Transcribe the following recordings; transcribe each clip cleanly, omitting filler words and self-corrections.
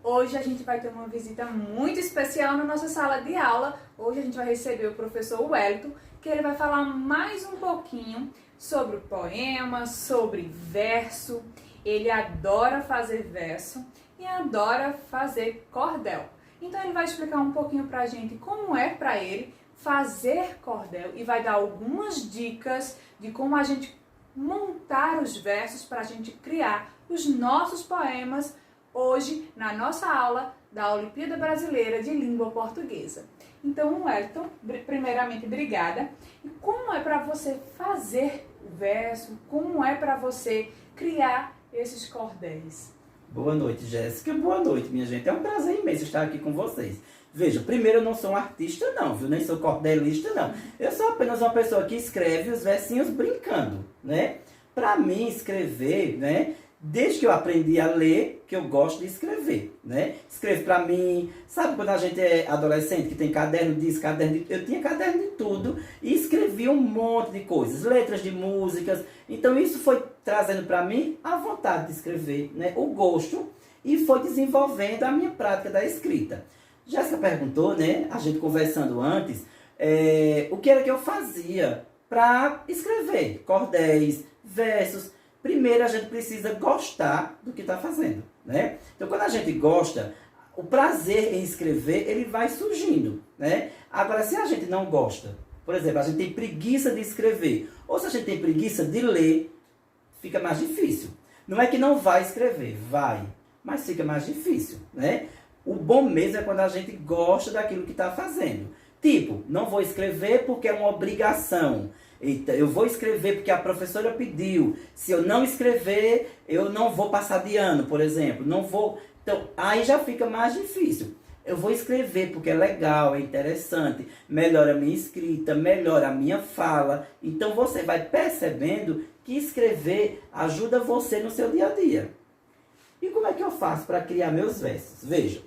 Hoje a gente vai ter uma visita muito especial na nossa sala de aula. Hoje a gente vai receber o professor Wellington, que ele vai falar mais um pouquinho sobre o poema, sobre verso. Ele adora fazer verso e adora fazer cordel. Então ele vai explicar um pouquinho pra gente como é pra ele fazer cordel e vai dar algumas dicas de como a gente montar os versos para a gente criar os nossos poemas hoje na nossa aula da Olimpíada Brasileira de Língua Portuguesa. Então, Wellington, primeiramente, obrigada. E como é para você fazer o verso? Como é para você criar esses cordéis? Boa noite, Jéssica. Boa noite, minha gente. É um prazer imenso estar aqui com vocês. Veja, primeiro eu não sou um artista não, viu? Nem sou cordelista não. Eu sou apenas uma pessoa que escreve os versinhos brincando, né? Para mim, escrever, né? Desde que eu aprendi a ler, que eu gosto de escrever, né? Escrevo para mim, sabe quando a gente é adolescente, que tem caderno disso, caderno de... Eu tinha caderno de tudo e escrevia um monte de coisas, letras de músicas. Então isso foi trazendo para mim a vontade de escrever, né? O gosto, e foi desenvolvendo a minha prática da escrita. Jéssica perguntou, né? A gente conversando antes, o que era que eu fazia para escrever cordéis, versos. Primeiro, a gente precisa gostar do que está fazendo, né? Então, quando a gente gosta, o prazer em escrever, ele vai surgindo, né? Agora, se a gente não gosta, por exemplo, a gente tem preguiça de escrever, ou se a gente tem preguiça de ler, fica mais difícil. Não é que não vai escrever, vai, mas fica mais difícil, né? O bom mesmo é quando a gente gosta daquilo que está fazendo. Tipo, não vou escrever porque é uma obrigação. Eita, eu vou escrever porque a professora pediu. Se eu não escrever, eu não vou passar de ano, por exemplo. Não vou. Então, aí já fica mais difícil. Eu vou escrever porque é legal, é interessante, melhora a minha escrita, melhora a minha fala. Então você vai percebendo que escrever ajuda você no seu dia a dia. E como é que eu faço para criar meus versos? Veja,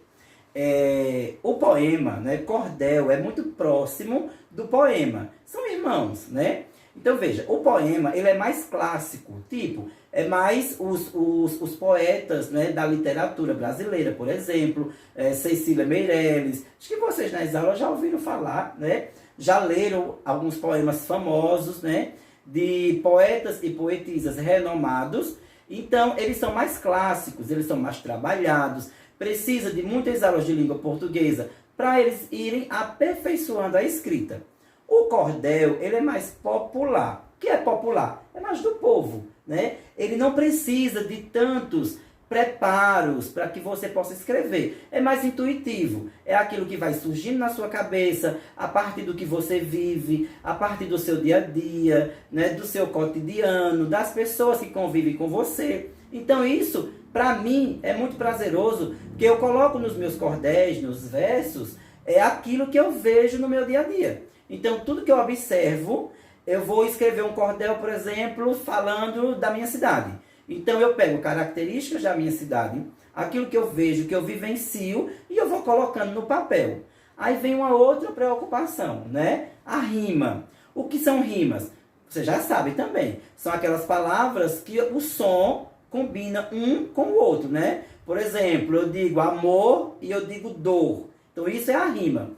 o poema, né, cordel, é muito próximo do poema. São irmãos, né? Então veja, o poema ele é mais clássico, tipo, é mais os poetas, né, da literatura brasileira, por exemplo, Cecília Meirelles. Acho que vocês nas aulas já ouviram falar, né? Já leram alguns poemas famosos, né, de poetas e poetisas renomados. Então, eles são mais clássicos, eles são mais trabalhados, precisa de muitas aulas de língua portuguesa para eles irem aperfeiçoando a escrita. O cordel, ele é mais popular. O que é popular? É mais do povo, né? Ele não precisa de tantos preparos para que você possa escrever. É mais intuitivo. É aquilo que vai surgindo na sua cabeça, a partir do que você vive, a partir do seu dia a dia, né? Do seu cotidiano, das pessoas que convivem com você. Então isso, para mim, é muito prazeroso, porque eu coloco nos meus cordéis, nos versos, é aquilo que eu vejo no meu dia a dia. Então, tudo que eu observo, eu vou escrever um cordel, por exemplo, falando da minha cidade. Então, eu pego características da minha cidade, aquilo que eu vejo, que eu vivencio, e eu vou colocando no papel. Aí vem uma outra preocupação, né? A rima. O que são rimas? Você já sabe também. São aquelas palavras que o som combina um com o outro, né? Por exemplo, eu digo amor e eu digo dor. Então, isso é a rima.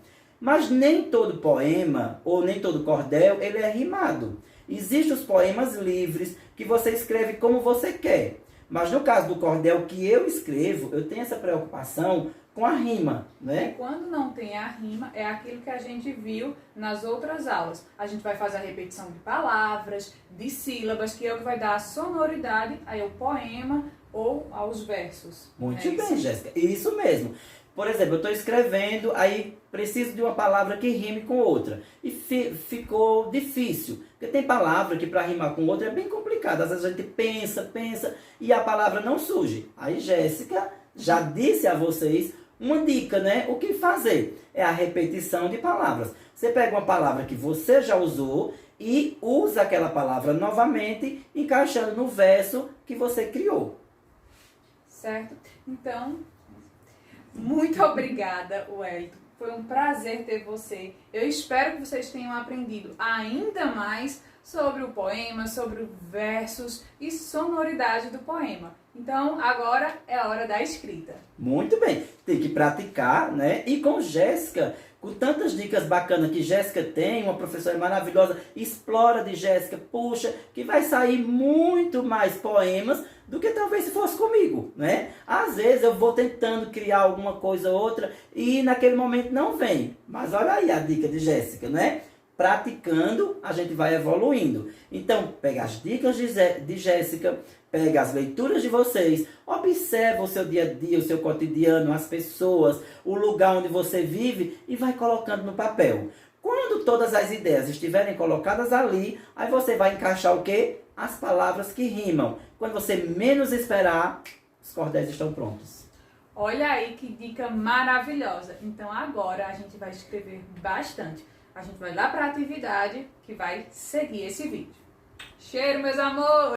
Mas nem todo poema, ou nem todo cordel, ele é rimado. Existem os poemas livres, que você escreve como você quer. Mas no caso do cordel que eu escrevo, eu tenho essa preocupação com a rima, né? E quando não tem a rima, é aquilo que a gente viu nas outras aulas. A gente vai fazer a repetição de palavras, de sílabas, que é o que vai dar a sonoridade ao poema ou aos versos. Muito bem, Jéssica. Isso mesmo. Por exemplo, eu estou escrevendo, aí preciso de uma palavra que rime com outra. E ficou difícil. Porque tem palavra que para rimar com outra é bem complicado. Às vezes a gente pensa, e a palavra não surge. Aí Jéssica já disse a vocês uma dica, né? O que fazer? É a repetição de palavras. Você pega uma palavra que você já usou e usa aquela palavra novamente, encaixando no verso que você criou. Certo? Então, muito obrigada, Wellington. Foi um prazer ter você. Eu espero que vocês tenham aprendido ainda mais sobre o poema, sobre versos e sonoridade do poema. Então, agora é a hora da escrita. Muito bem, tem que praticar, né? E com Jéssica, com tantas dicas bacanas que Jéssica tem, uma professora maravilhosa, explora de Jéssica, puxa, que vai sair muito mais poemas do que talvez se fosse comigo, né? Às vezes eu vou tentando criar alguma coisa ou outra e naquele momento não vem. Mas olha aí a dica de Jéssica, né? Praticando, a gente vai evoluindo. Então, pega as dicas de Jéssica, pega as leituras de vocês, observa o seu dia a dia, o seu cotidiano, as pessoas, o lugar onde você vive e vai colocando no papel. Quando todas as ideias estiverem colocadas ali, aí você vai encaixar o quê? As palavras que rimam. Quando você menos esperar, os cordéis estão prontos. Olha aí que dica maravilhosa. Então agora a gente vai escrever bastante. A gente vai lá para a atividade que vai seguir esse vídeo. Cheiro, meus amores!